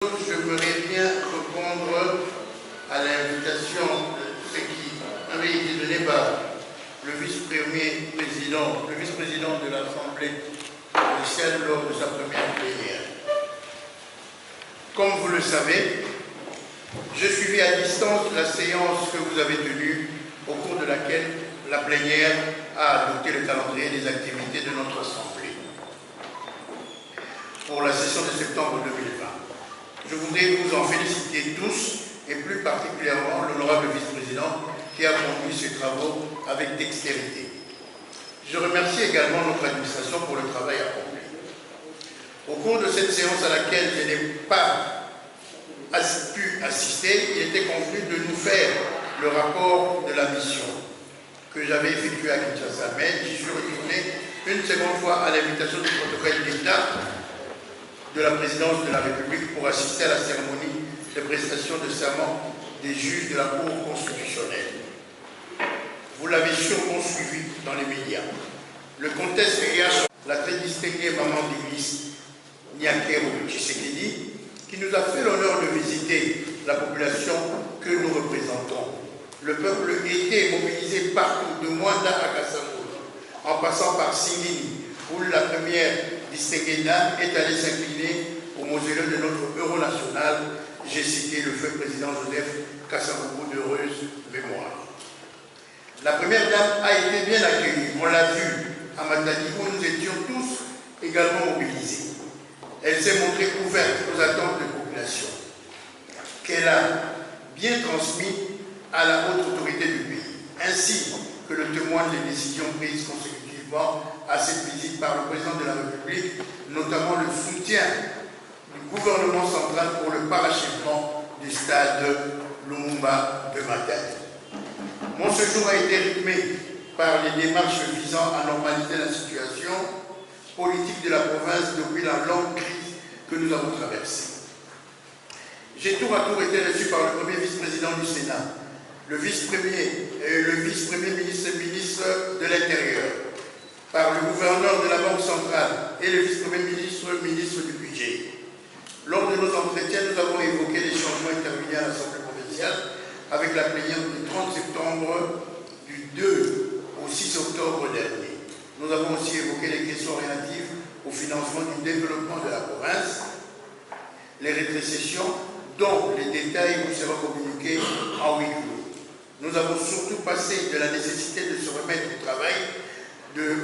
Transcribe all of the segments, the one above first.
J'aimerais bien répondre à l'invitation qui avait été donnée par le vice-président de l'Assemblée nationale lors de sa première plénière. Comme vous le savez, je suivis à distance la séance que vous avez tenue, au cours de laquelle la plénière a adopté le calendrier des activités de notre Assemblée pour la session de septembre 2020. Je voudrais vous en féliciter tous, et plus particulièrement l'honorable vice-président qui a conduit ces travaux avec dextérité. Je remercie également notre administration pour le travail accompli. Au cours de cette séance à laquelle je n'ai pas pu assister, il était convenu de nous faire le rapport de la mission que j'avais effectuée à Kinshasa, mais j'y suis retourné une seconde fois à l'invitation du protocole d'État de la présidence de la République pour assister à la cérémonie de prestation de serment des juges de la Cour constitutionnelle. Vous l'avez sûrement suivi dans les médias. Le contexte ayant la très distinguée maman du ministre Nyakero Tshisekedi, qui nous a fait l'honneur de visiter la population que nous représentons. Le peuple était mobilisé partout, de Mwanda à Kassango, en passant par Singini, où la première distinguée dame est allée s'incliner au mausolée de notre héros national. J'ai cité le feu président Joseph Kassavubu d'heureuse mémoire. La première dame a été bien accueillie, on l'a vu à Matadi où nous étions tous également mobilisés. Elle s'est montrée ouverte aux attentes de la population, qu'elle a bien transmis à la haute autorité du pays, ainsi que le témoignent les décisions prises consécutivement à cette visite par le président de la République, notamment le soutien du gouvernement central pour le parachèvement du stade Lumumba de Matadi. Mon séjour a été rythmé par les démarches visant à normaliser la situation politique de la province depuis la longue crise que nous avons traversée. J'ai tour à tour été reçu par le premier vice-président du Sénat, le vice-premier ministre de l'Intérieur, par le gouverneur de la Banque centrale et le vice-premier ministre du Budget. Lors de nos entretiens, nous avons évoqué les changements intervenus à l'Assemblée provinciale avec la plénière du 30 septembre du 2 au 6 octobre dernier. Nous avons aussi évoqué les questions relatives au financement du développement de la province, les rétrocessions dont les détails vous seront communiqués en huis clos. Nous avons surtout passé de la nécessité de se remettre au travail de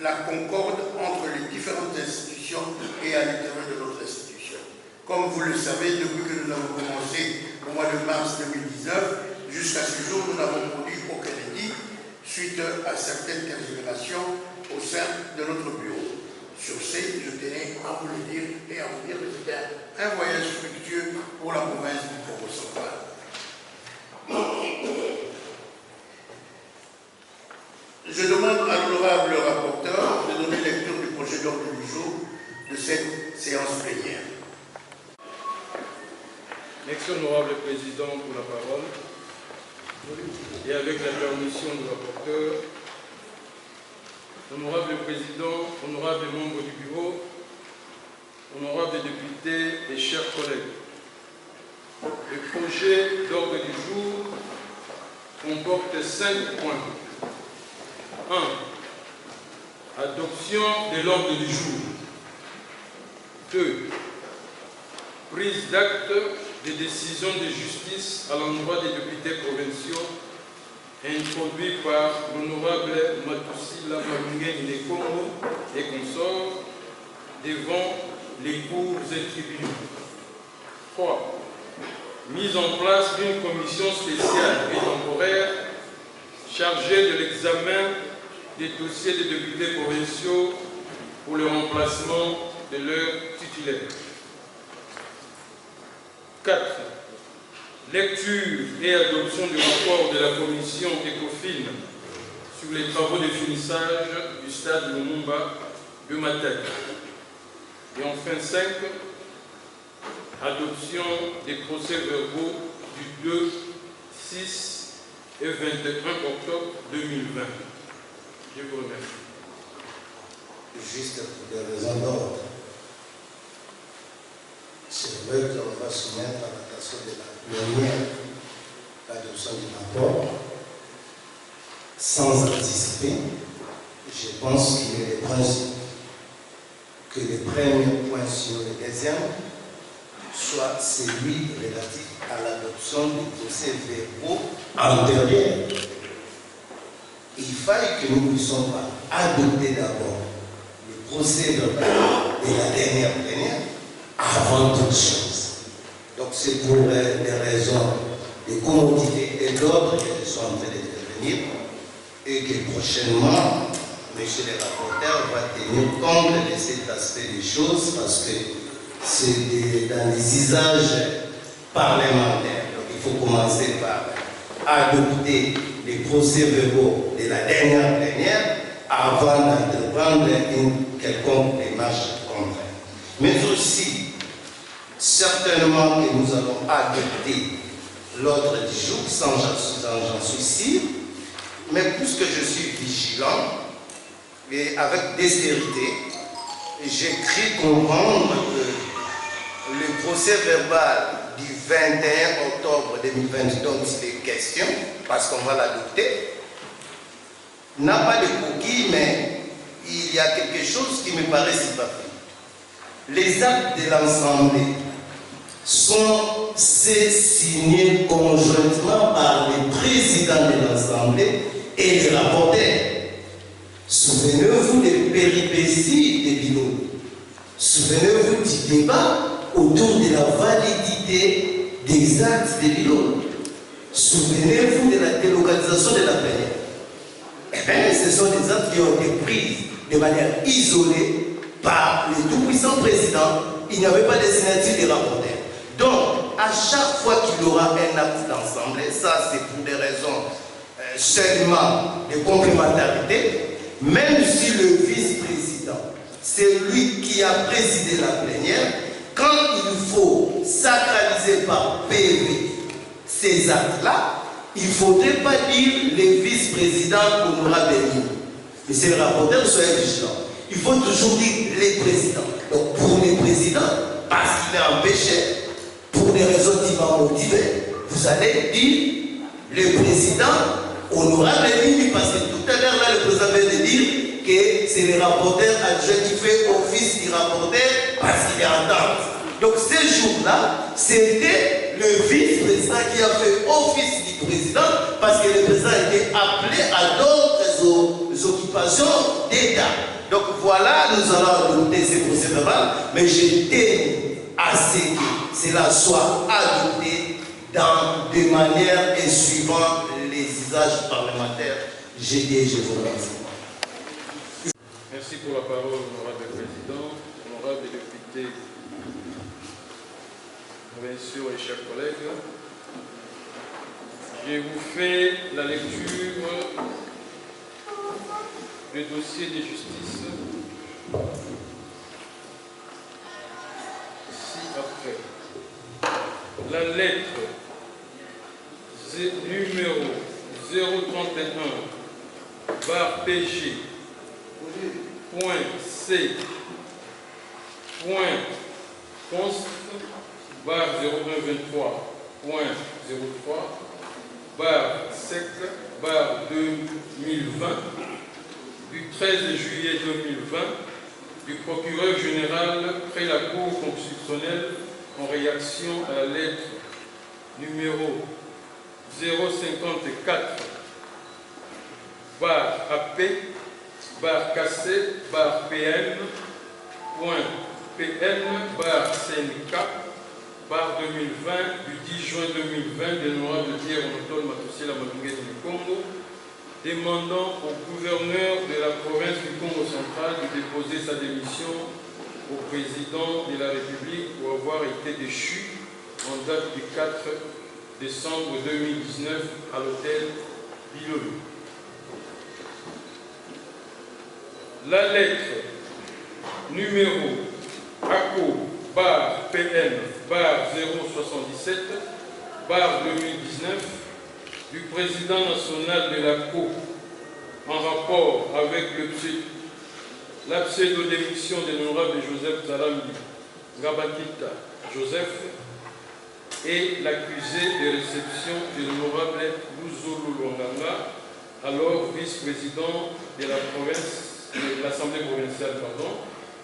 la concorde entre les différentes institutions et à l'intérieur de notre institution. Comme vous le savez, depuis que nous avons commencé au mois de mars 2019, jusqu'à ce jour, nous n'avons produit aucun édit suite à certaines tergiversations au sein de notre bureau. Sur ce, je tenais à vous le dire et à vous dire que c'était un voyage fructueux pour la province du Congo central. Je demande à l'honorable rapporteur de donner lecture du projet d'ordre du jour de cette séance plénière. Merci, honorable président, pour la parole. Et avec la permission du rapporteur, honorable président, honorable membres du bureau, honorables députés et chers collègues, le projet d'ordre du jour comporte 5 points. 1. Adoption de l'ordre du jour. 2. Prise d'acte des décisions de justice à l'endroit des députés provinciaux introduits par l'honorable Matusila Malungeni de Congo et consorts devant les cours et tribunaux. 3. Mise en place d'une commission spéciale et temporaire chargée de l'examen des dossiers des députés provinciaux pour le remplacement de leurs titulaires. 4. Lecture et adoption du rapport de la commission ECOFIN sur les travaux de finissage du stade Lumumba de Matadi. Et enfin 5. Adoption des procès-verbaux du 2, 6 et 21 octobre 2020. Je vous remercie. Juste pour des raisons d'ordre. Ce C'est vrai qu'on va soumettre à l'attention de la plénière l'adoption du rapport. Sans anticiper, je pense qu'il est principe que le premier point sur le deuxième soit celui relatif à l'adoption des procès-verbaux antérieurs. Il faille que nous ne puissions pas adopter d'abord le procès-verbal de la dernière plénière avant toute chose. Donc c'est pour des raisons de commodité et d'ordre que je suis en train d'intervenir et que prochainement, M. le rapporteur va tenir compte de cet aspect des choses parce que c'est dans les usages parlementaires. Donc il faut commencer par adopter les procès-verbaux de la dernière plénière avant d'entreprendre une quelconque démarche contraire. Mais aussi, certainement que nous allons adopter l'ordre du jour, j'en suis sûr, mais puisque je suis vigilant et avec dextérité, j'ai cru comprendre que le procès verbal du 21 octobre 2020 dont il est question, parce qu'on va l'adopter, n'a pas de coquille, mais il y a quelque chose qui me paraît superflu. Les actes de l'Assemblée sont signés conjointement par le président de l'Assemblée et les rapporteurs. Souvenez-vous des péripéties des bilans. Souvenez-vous du débat autour de la validité des actes des bilans. Souvenez-vous de la délocalisation de la plénière. Eh bien, ce sont des actes qui ont été pris de manière isolée par le tout-puissant président. Il n'y avait pas de signature des rapporteurs. Donc, à chaque fois qu'il y aura un acte d'assemblée, ça c'est pour des raisons seulement de complémentarité, même si le vice-président, c'est lui qui a présidé la plénière, quand il faut sacraliser par PV ces actes-là, il ne faudrait pas dire les vice-présidents qu'on aura bénis. Monsieur le rapporteur, soyez vigilants. Il faut toujours dire les présidents. Donc pour les présidents, parce qu'il est empêché, pour des raisons divers motivées, vous allez dire le président honorable Mimi, parce que tout à l'heure, là, le président vient de dire que c'est le rapporteur adjoint qui fait office du rapporteur parce qu'il est en tente. Donc, ces jours-là, c'était le vice-président qui a fait office du président parce que le président était appelé à d'autres occupations d'État. Donc, voilà, nous allons adopter ces procès-verbaux, mais j'étais à ce que cela soit adopté de manière et suivant les usages parlementaires. J'ai dit, je vous remercie. Merci pour la parole, honorable président, honorable député, provinciaux et chers collègues. Je vous fais la lecture du dossier de justice ci-après. La lettre numéro 031 bar PG point C point const bar 0123 point 03 bar sec bar 2020 du 13 juillet 2020 du procureur général près la Cour constitutionnelle en réaction à la lettre numéro 054 bar AP bar KC bar PN point PN bar CNK bar 2020 du 10 juin 2020 de l'honorable Pierre Anatole Matossela Madungé du Congo, demandant au gouverneur de la province du Congo central de déposer sa démission au président de la République pour avoir été déchu en date du 4 décembre 2019 à l'hôtel Bilolo. La lettre numéro ACO bar PN bar 077 bar 2019 du président national de la CO en rapport avec la pseudo-démission de l'honorable Joseph Zalambi Ngabakita Joseph et l'accusé de réception de l'honorable Luzulu Longanga, alors vice-président de l'Assemblée provinciale,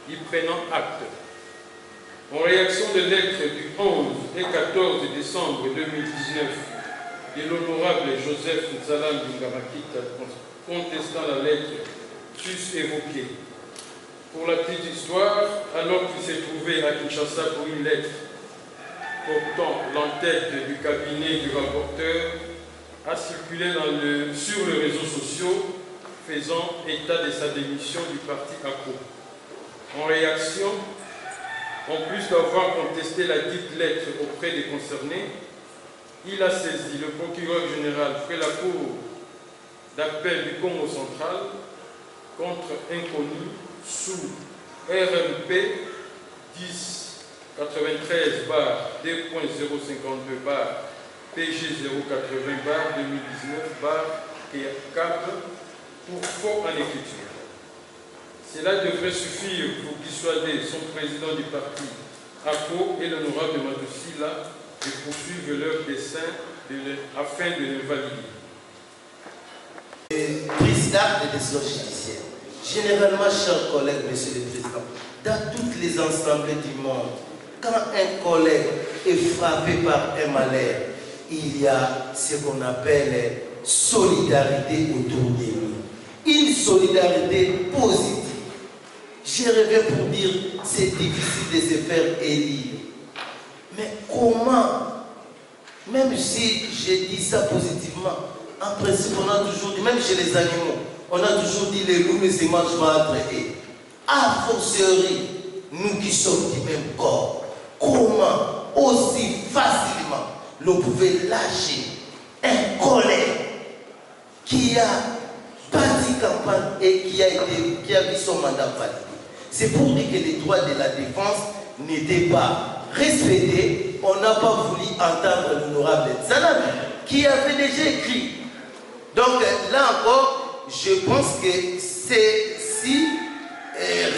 y prenant acte. En réaction des lettres du 11 et 14 décembre 2019 de l'honorable Joseph Nzalam Bingamakita contestant la lettre sus évoquée. Pour la petite histoire, alors qu'il s'est trouvé à Kinshasa pour une lettre portant l'entête du cabinet du rapporteur, a circulé sur les réseaux sociaux faisant état de sa démission du parti ACO. En réaction, en plus d'avoir contesté la dite lettre auprès des concernés, il a saisi le procureur général près la cour d'appel du Congo central contre inconnu sous RMP 1093 2.052 PG 080 2019 4 pour faux en écriture. Cela devrait suffire pour dissuader son président du parti, ACO, et l'honorable Matoussila de poursuivre leur dessein afin de le valider. Prise d'acte de décision judiciaire. Généralement, chers collègues, monsieur le président, dans toutes les assemblées du monde, quand un collègue est frappé par un malheur, il y a ce qu'on appelle solidarité autour de lui. Une solidarité positive. Je reviens pour dire, c'est difficile de se faire élire. Mais comment, même si je dis ça positivement, en principe on a toujours dit, même chez les animaux, on a toujours dit les loups ne se mangent pas entre eux. A fortiori, nous qui sommes du même corps, comment aussi facilement l'on pouvait lâcher un collègue qui a bâti campagne et qui a vu son mandat validé. C'est pour dire que les droits de la défense n'étaient pas respectés. On n'a pas voulu entendre l'honorable Nzalam qui avait déjà écrit. Donc là encore, je pense que ceci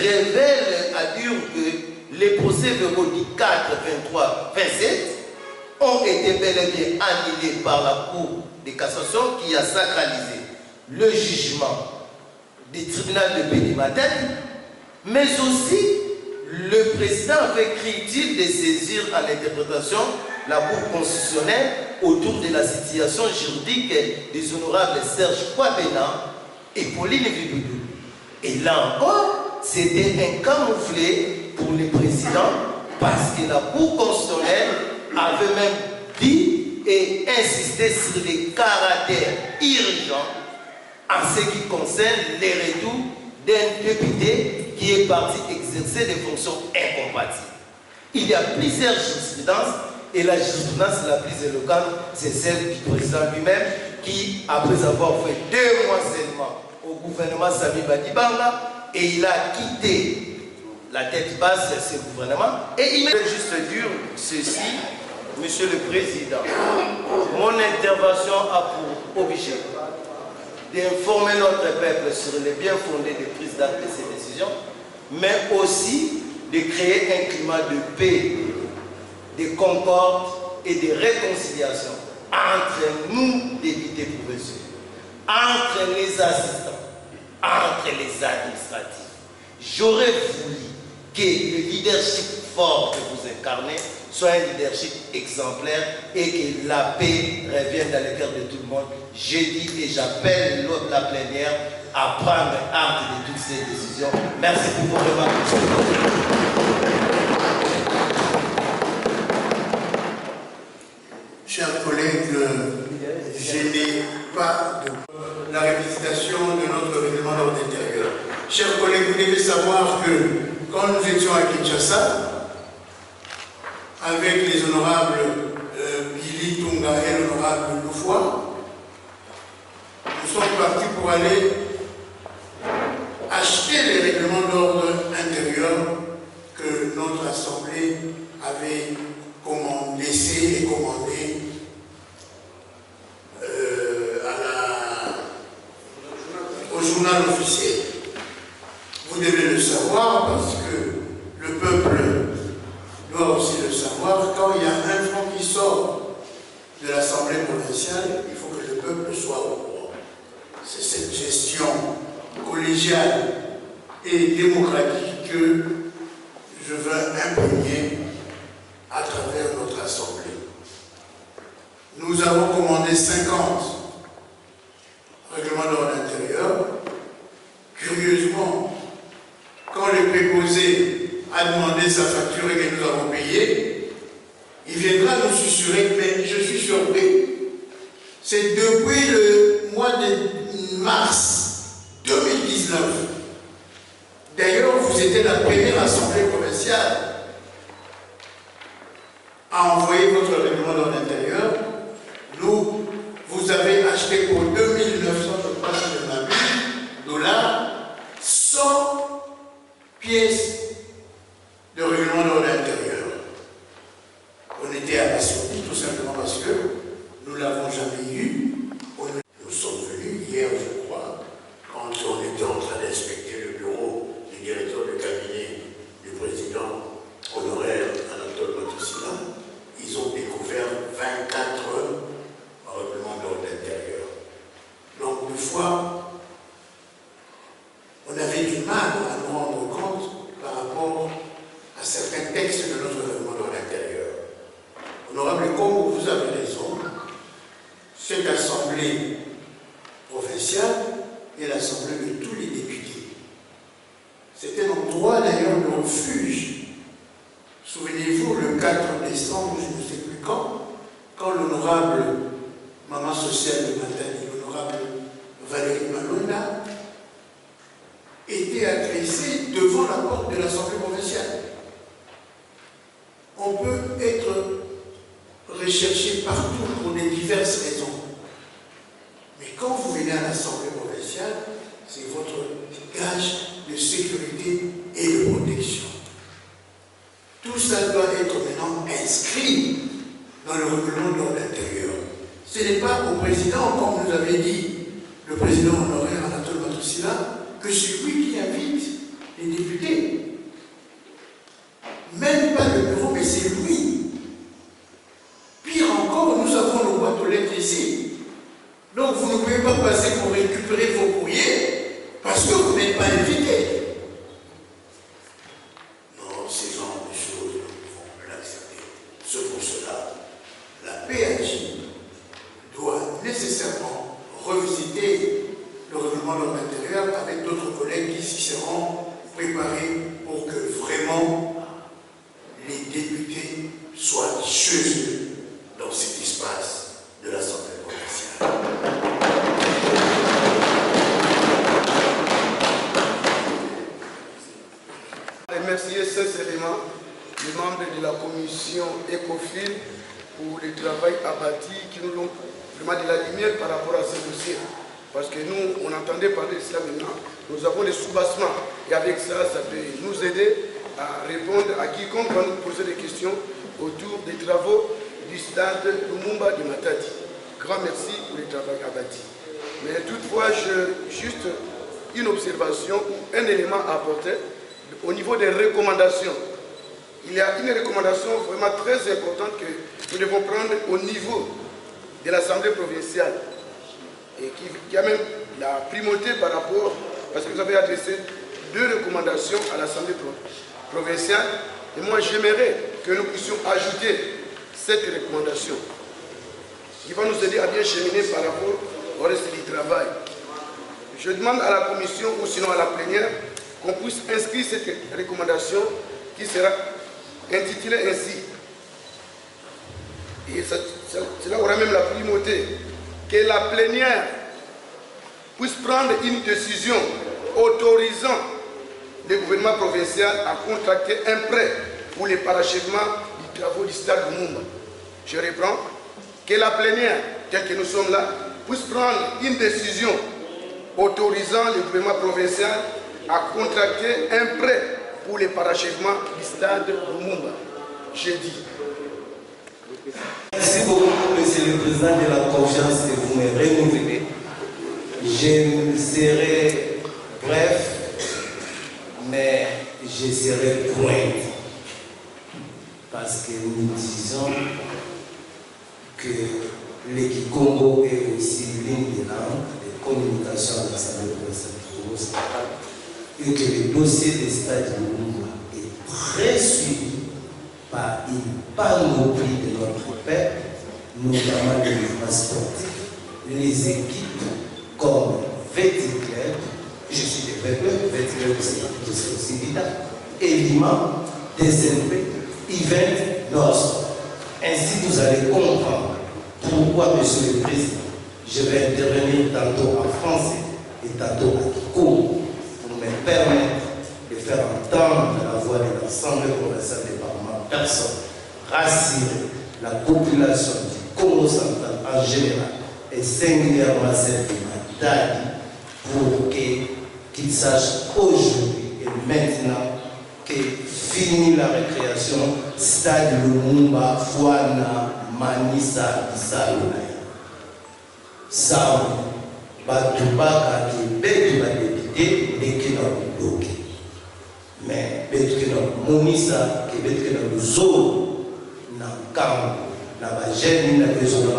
révèle à dire que les procès-verbaux du 4, 23, 27 ont été bel et bien annulés par la Cour de cassation qui a sacralisé le jugement du tribunal de Béni-Matène, mais aussi le président avait cru utile de saisir à l'interprétation la Cour constitutionnelle autour de la situation juridique des honorables Serge Kouabena et Pauline Vidoudou. Et là encore, c'était un camouflet pour le président parce que la Cour constitutionnelle avait même dit et insisté sur les caractères urgents en ce qui concerne les retours d'un député qui est parti exercer des fonctions incompatibles. Il y a plusieurs jurisprudences et la jurisprudence la plus éloquente, c'est celle du président lui-même qui, après avoir fait 2 mois seulement au gouvernement Sami Badibanga, et il a quitté la tête basse de ce gouvernement, et il m'a juste dire ceci, Monsieur le Président, mon intervention a pour objet d'informer notre peuple sur les bien fondés des prises d'acte de ces décisions, mais aussi de créer un climat de paix, de concorde et de réconciliation entre nous, députés provinciaux, entre les assistants, entre les administratifs. J'aurais voulu que le leadership fort que vous incarnez soit un leadership exemplaire et que la paix revienne dans le cœur de tout le monde. Je dis et j'appelle la plénière à prendre acte de toutes ces décisions. Merci pour vos remarques. Chers collègues, je n'ai pas de la révisitation de notre règlement d'ordre intérieur. Chers collègues, vous devez savoir que quand nous étions à Kinshasa, avec les honorables Billy Tunga et l'honorable Loufoua, nous sommes partis pour aller acheter les règlements d'ordre intérieur que notre Assemblée avait laissé et commandé au journal officiel. Vous devez le savoir parce que le peuple doit aussi le savoir. provinciale, il faut que le peuple soit au courant. C'est cette gestion collégiale et démocratique que je veux imprégner à travers notre Assemblée. Nous avons commandé 50 règlements d'ordre intérieur. Curieusement, quand le préposé a demandé sa facture et que nous avons payé, il viendra nous susurrer, mais je suis surpris. C'est depuis le mois de mars 2019. D'ailleurs, vous étiez la première assemblée provinciale à envoyer votre règlement d'ordre intérieur. Vous avez acheté pour 2900, je crois, si je m'abuse, $, 100 pièces de règlement d'ordre intérieur. On était abasourdis tout simplement parce que nous ne l'avons jamais eu. Nous sommes venus hier, je crois, quand on était en train d'inspecter le bureau du directeur de cabinet du président honoraire Anatole Matoussina. Ils ont découvert 24 règlements d'ordre intérieur. Donc, une fois, on avait du mal à nous rendre compte par rapport à certains textes de notre règlement d'ordre intérieur. Honorable, comme vous avez raison, cette assemblée provinciale est l'assemblée de tous les députés. C'est un endroit d'ailleurs de refuge. Souvenez-vous, le 4 décembre, je ne sais plus quand l'honorable maman sociale de Matadi, l'honorable Valérie Malonda, était agressée devant la porte de l'Assemblée provinciale. On peut être recherché partout pour des diverses raisons. Mais quand vous venez à l'Assemblée provinciale, c'est votre gage de sécurité et de protection. Tout ça doit être maintenant inscrit dans le règlement d'ordre intérieur. Ce n'est pas au président, comme nous avait dit le président honoraire Anatole Matoussina, que c'est lui qui invite les députés. Même pas le bureau, mais c'est lui. Pire encore, nous avons nos boîtes aux lettres ici. Donc vous ne pouvez pas passer pour récupérer vos courriers parce que vous n'êtes pas invité. Non, ces genres de choses, nous ne pouvons plus l'accepter. C'est pour cela, la PAJ doit nécessairement revisiter le règlement d'ordre intérieur avec d'autres collègues qui s'y seront préparés pour que vraiment les députés soient chez eux dans cet espace de l'Assemblée provinciale. Remercier sincèrement les membres de la commission ECOFIN pour le travail abattu qui nous ont vraiment de la lumière par rapport à ce dossier. Parce que nous, on entendait parler de cela maintenant. Nous avons des sous-bassements. Et avec ça, ça peut nous aider à répondre à quiconque va nous poser des questions autour des travaux du stade Lumumba de Matadi. Grand merci pour le travail abattu. Mais toutefois, juste une observation ou un élément à apporter au niveau des recommandations. Il y a une recommandation vraiment très importante que nous devons prendre au niveau de l'Assemblée provinciale et qui a même la primauté par rapport, parce que vous avez adressé 2 recommandations à l'Assemblée provinciale et moi j'aimerais que nous puissions ajouter cette recommandation qui va nous aider à bien cheminer par rapport au reste du travail. Je demande à la commission ou sinon à la plénière qu'on puisse inscrire cette recommandation qui sera intitulée ainsi. Et cela aura même la primauté que la plénière puisse prendre une décision autorisant le gouvernement provincial à contracter un prêt pour le parachèvement du travaux du stade Lumumba. Je reprends, que la plénière, tel que nous sommes là, puisse prendre une décision autorisant le gouvernement provincial à contracter un prêt pour le parachèvement du stade Lumumba. J'ai dit. Merci beaucoup, Monsieur le Président, de la confiance que vous me renouvelez. Je serai bref, mais je serai pointe. Parce que nous disons que le Kikongo est aussi l'une des langues de communication à l'Assemblée provinciale du Congo central et que le dossier des stades de Lumumba est très suivi par une panoplie de notre peuple, notamment les mouvements sportifs, les équipes comme Véticlub, je suis des Véticlub aussi Vita, Elima, DSNP, Event, Nord. Ainsi vous allez comprendre pourquoi, Monsieur le Président, je vais intervenir tantôt en français et tantôt en Kikongo pour me permettre de faire entendre la voix de l'Assemblée provinciale des parlements personnes, rassurer la population du Congo central en général et singulièrement celle de Matadi pour qu'ils sachent aujourd'hui et maintenant que fini la récréation, stade Lumumba, Fouana, Manissa, Salonaya. Ça, Batubaka qui est député, mais qui n'a pas bloqué. Mais qui n'a pas Monissa, qui est dans le zone, dans le camp, dans la gêne, dans le zone,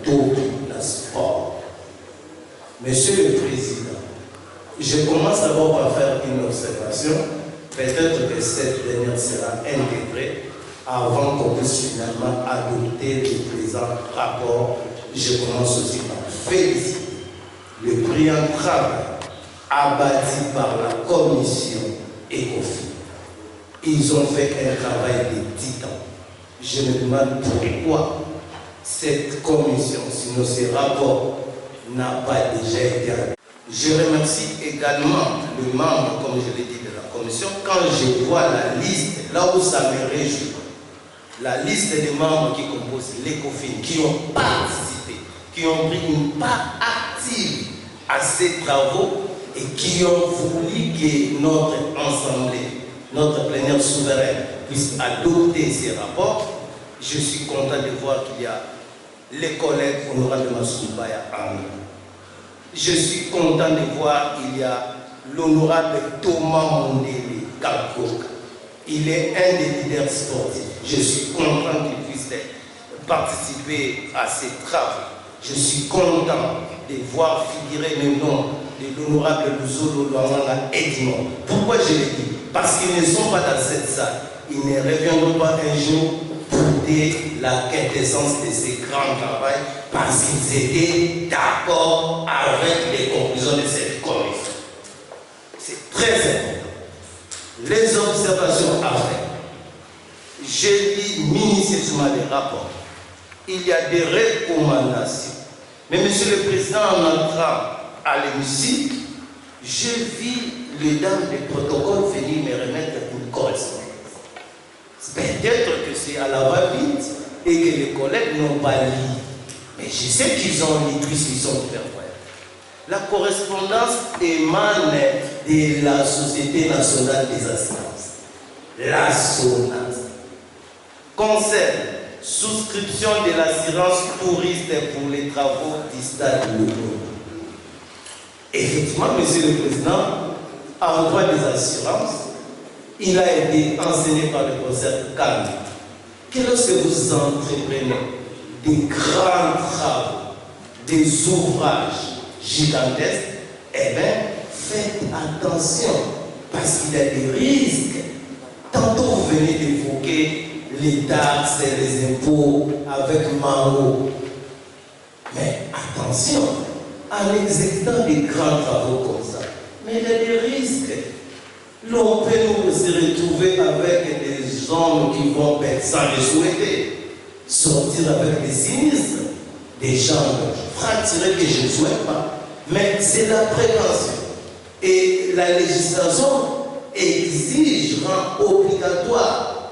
dans le sport. Monsieur le Président, je commence d'abord par faire une observation. Peut-être que cette dernière sera intégrée avant qu'on puisse finalement adopter le présent rapport. Je commence aussi par féliciter le brillant travail abattu par la commission ECOFIN. Ils ont fait un travail de titan. Je me demande pourquoi cette commission, sinon ce rapport, n'a pas déjà été adopté. Je remercie également le membre, comme je l'ai dit, de la commission. Quand je vois la liste, là où ça me réjouit, la liste des membres qui composent l'ECOFIN, qui ont participé, qui ont pris une part active à ces travaux et qui ont voulu que notre assemblée, notre plénière souveraine puisse adopter ces rapports. Je suis content de voir qu'il y a les collègues honorables Massoubaya en nous. Je suis content de voir qu'il y a l'honorable Thomas Mondele Kakoka. Il est un des leaders sportifs. Je suis content qu'il puisse participer à ces travaux. Je suis content de voir figurer le nom de l'honorable Luzolo Luamanga Edmond. Pourquoi je le dis? Parce qu'ils ne sont pas dans cette salle. Ils ne reviendront pas un jour pour dire la quintessence de ces grands travaux parce qu'ils étaient d'accord avec les conclusions de cette commission. C'est très important. Les observations à faire. J'ai lu minutieusement les rapports. Il y a des recommandations. Mais Monsieur le Président, en entrant à l'hémicycle, j'ai vu les dames des protocoles venir me remettre une correspondance. Peut-être que c'est à la va-vite et que les collègues n'ont pas lu. Mais je sais qu'ils ont lu puisqu'ils sont clairvoyants. La correspondance émane de la Société nationale des assurances. La SONAS. Concerne souscription de l'assurance touriste pour les travaux du stade Lumumba. Effectivement, Monsieur le Président, en droit des assurances, il a été enseigné par le professeur Kami que lorsque vous entreprenez des grands travaux, des ouvrages gigantesques, eh bien, faites attention parce qu'il y a des risques. Tantôt vous venez d'évoquer les taxes et les impôts avec Mao. Mais attention, en exécutant des grands travaux comme ça, mais il y a des risques. L'on peut nous se retrouver avec des hommes qui vont, sans le souhaiter, sortir avec des sinistres, des jambes fracturées que je ne souhaite pas. Mais c'est la prévention. Et la législation exige, rend obligatoire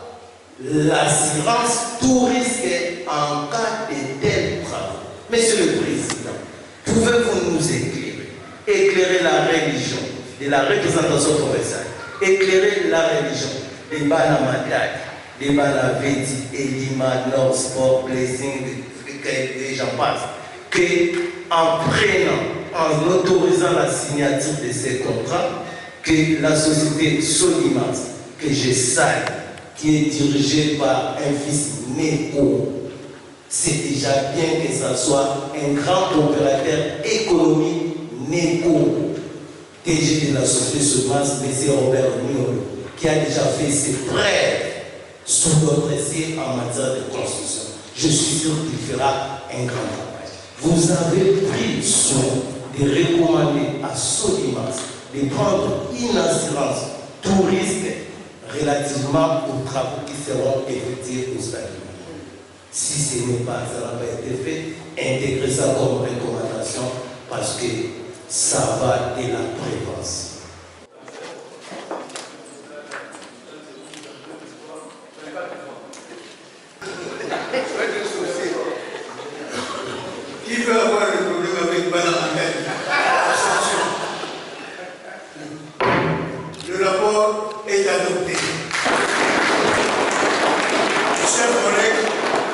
l'assurance tout risque en cas de tels travaux. Monsieur le Président, pouvez-vous nous éclairer la religion de la représentation provinciale, éclairer la religion des Bana Matadi, des Bana Veti, Elima, Nord Sport, Blessing, et j'en passe, qu'en prenant, en autorisant la signature de ces contrats, que la société Solimas, que je salue, qui est dirigée par un fils Neko, C'est déjà bien que ça soit un grand opérateur économique négo, DG de la société Semences, M. Robert Niolo, qui a déjà fait ses prêts sous notre essai en matière de construction. Je suis sûr qu'il fera un grand travail. Vous avez pris soin de recommander à Sodimas de prendre une assurance tout risque relativement aux travaux qui seront effectués au stade. Si ce n'est pas, ça n'a pas été fait, intégrez ça comme recommandation parce que ça va de la prévention. Qui veut avoir le problème avec Banamandel? Le rapport est adopté. Chers collègues,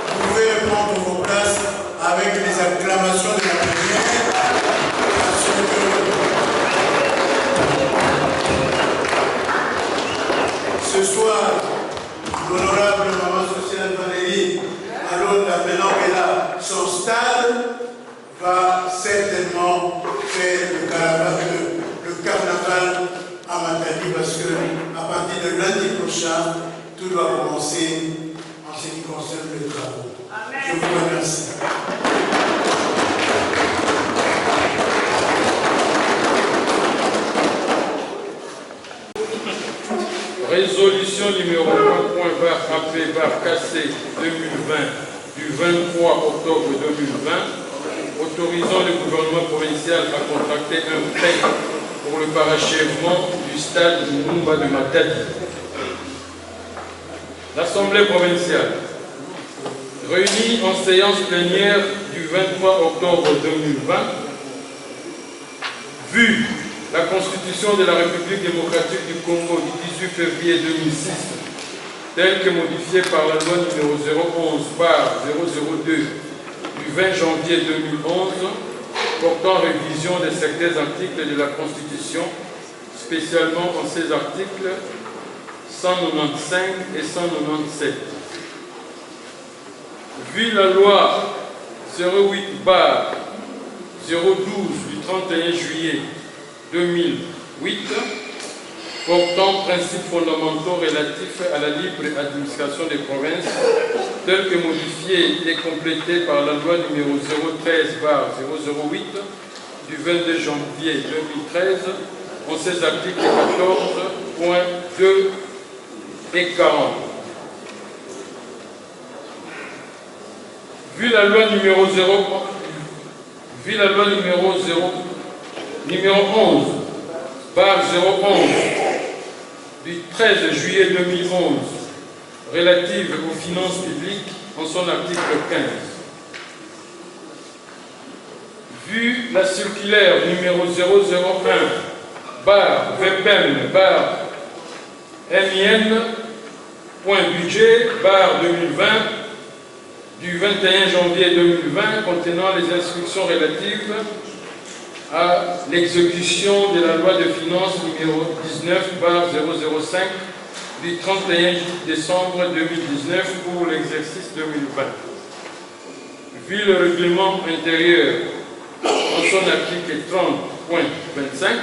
vous pouvez reprendre vos places avec les acclamations de la première. Ce soir, l'honorable maman sociale Valérie, alors maintenant qu'elle a son stade, va certainement faire le carnaval à Matadi parce que à partir de lundi prochain, tout doit commencer en ce qui concerne les travaux. Je vous remercie. Résolution numéro 1.AP/KC 2020 du 23 octobre 2020 autorisant le gouvernement provincial à contracter un prêt pour le parachèvement du stade Lumumba de Matadi. L'Assemblée provinciale, réunie en séance plénière du 23 octobre 2020, vu la Constitution de la République démocratique du Congo du 18 février 2006, telle que modifiée par la loi numéro 011/002 du 20 janvier 2011, portant révision de certains articles de la Constitution, spécialement en ces articles 195 et 197. Vu la loi 08/012 du 31 juillet 2008, portant principes fondamentaux relatifs à la libre administration des provinces, tel que modifié et complété par la loi numéro 013/008 du 22 janvier 2013, en ses articles 14.2 et 40. Vu la loi numéro 11 du 13 juillet 2011 relative aux finances publiques en son article 15. Vu la circulaire numéro 001/MIN.budget/2020 du 21 janvier 2020 contenant les instructions relatives à l'exécution de la loi de finances numéro 19/005 du 31 décembre 2019 pour l'exercice 2020. Vu le règlement intérieur en son article 30.25,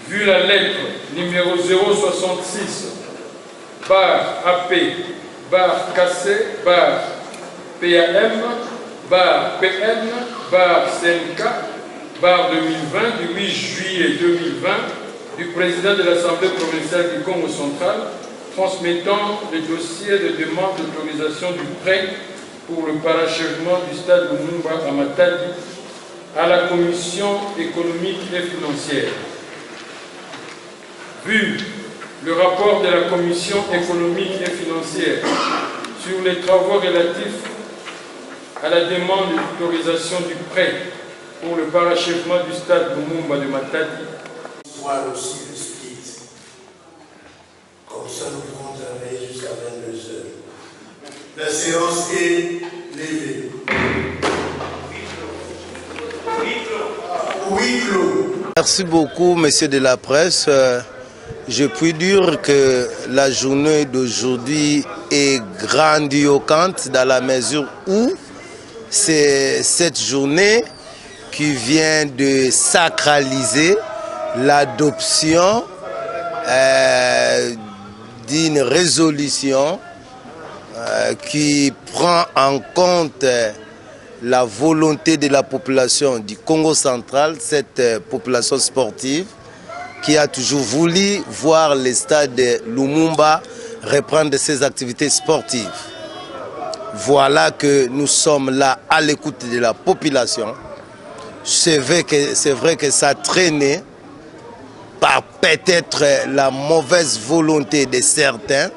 vu la lettre numéro 066/AP/PAM/PN/PN/CNK/2020 du 8 juillet 2020 du président de l'Assemblée provinciale du Congo central, transmettant le dossier de demande d'autorisation du prêt pour le parachèvement du stade Lumumba à Matadi à la Commission économique et financière. Vu le rapport de la Commission économique et financière sur les travaux relatifs à la demande d'autorisation du prêt pour le parachèvement du stade Lumumba de Matadi. Voir aussi le split. Comme ça, nous pourrons travailler jusqu'à 22h. La séance est levée. Oui, clos. Merci beaucoup, messieurs de la presse. Je puis dire que la journée d'aujourd'hui est grandiloquente dans la mesure où c'est cette journée qui vient de sacraliser l'adoption d'une résolution qui prend en compte la volonté de la population du Congo central, cette population sportive qui a toujours voulu voir le stade de Lumumba reprendre ses activités sportives. Voilà que nous sommes là à l'écoute de la population. C'est vrai que ça traînait par peut-être la mauvaise volonté de certains,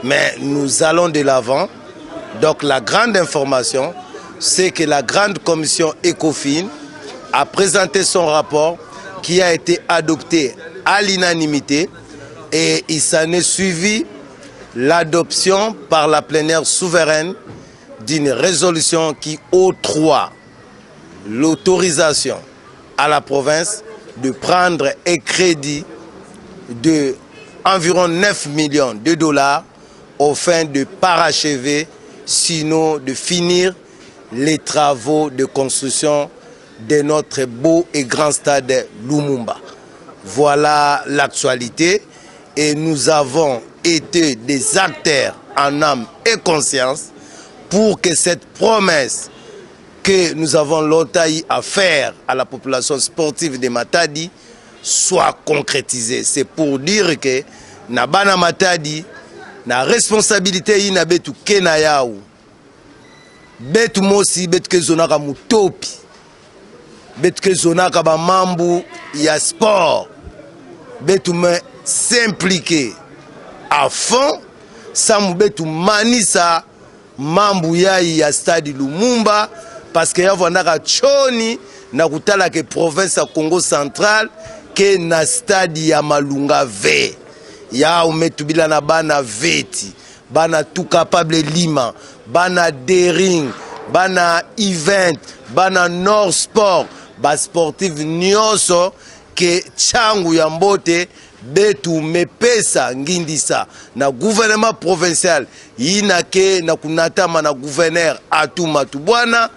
mais nous allons de l'avant. Donc la grande information, c'est que la grande commission ECOFIN a présenté son rapport qui a été adopté à l'unanimité et il s'en est suivi l'adoption par la plénière souveraine d'une résolution qui octroie l'autorisation à la province de prendre un crédit de environ 9 millions de dollars au fin de parachever, sinon de finir les travaux de construction de notre beau et grand stade Lumumba. Voilà l'actualité et nous avons été des acteurs en âme et conscience pour que cette promesse que nous avons longtemps à faire à la population sportive de Matadi soit concrétisée. C'est pour dire que na bana Matadi na responsabilité ina betu kenayaou betu mosi betu ke zonaka mutopi betu ke zonaka ba mambu ya sport betu me s'impliquer à fond sans betu manisa mambu ya stade Lumumba parce que yavandaka choni na kutala ke province ya Congo central ke na stade ya Malunga V ya umetubila na bana veti bana tout capable lima bana dering bana event bana Nord Sport ba sportif nyonso ke changu ya mbote betu mepesa ngindisa na gouvernement provincial yina ke na kunatama na gouverneur Atuma Tubwana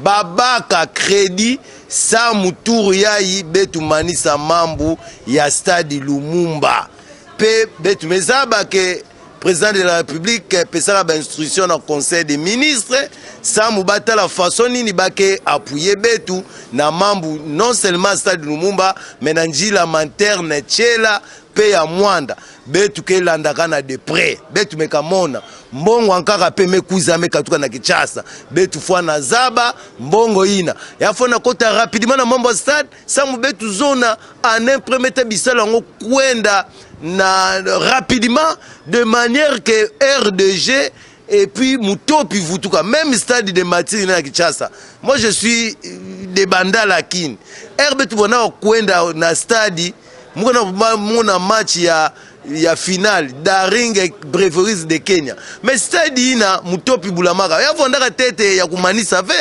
babaka crédit sa muturu yayi betu manisa mambu ya stade Lumumba pe betu mezaba ke président de la République pesala ba instruction na conseil des ministres sa mubata la façon nini bake appuyer betu na mambu non seulement stade Lumumba mais na njila manterne chela pe ya mwanda betu ke landaka na de près betu mekamona mbongo ankaka pe mekuza mekatuka na Kinshasa betu fwa na zaba mbongo ina ya fona kota rapidement na mambo stade samu betu zona en un premier temps bisala ngo kwenda na rapidement de manière que RDG et puis mutopi vutuka même stade de Matiri na Kinshasa. Moi je suis de Bandala Kin betu bona kwenda na stade muna match ya final Daring Breweries de Kenya mais stade ina mutopi bulamaka ya vondaka tete ya kumanisa ve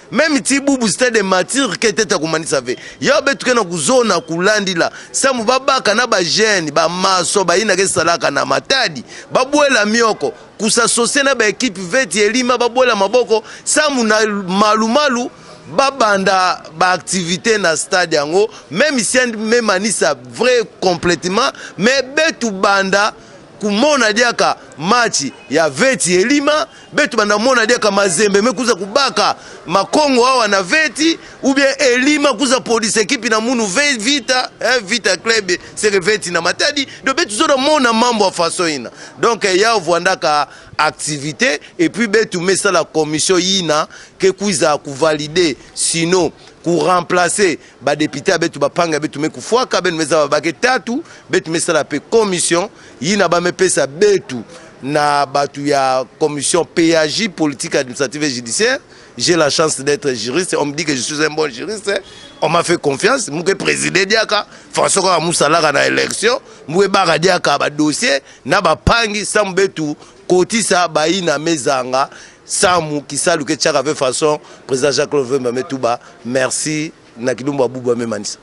même tibubu stade de Matiri ke tete ya kumanisa ve ya betu kena kuzona kulandila samu babaka na ba jeune ba maso ba ina ke salaka na Matadi babwela mioko kusasose na ba équipe veti elima babwela maboko samu na malumalu babanda ba activité na stade yango même si même anisa vrai complètement mais betu banda kumona diaka match ya veti elima betu banda mona diaka mazembe mekuza kubaka makongo hawa na veti ou bien elima kuza police équipe na munu vita vita club c'est veti na Matadi do betu zona mona mambo ya façon ina donc ya vwandaka activité et puis betu mesa la commission yina que kuiza ku valider sinon ku remplacer ba député betu bapanga betu me kufwaka ben meza ba tatu betu mesa la pe commission yina ba mepesa betu na batu ya commission PAJ politique administrative et judiciaire. J'ai la chance d'être juriste, on me dit que je suis un bon juriste, on m'a fait confiance, moi président diaka façon ka musala na élection, moi ba diaka ba dossier na ba pangi sambetu kotisa baina mezanga samu kisalu ke tchaka ve façon président Jacques Love Mametouba merci na kilumba buba memanisa.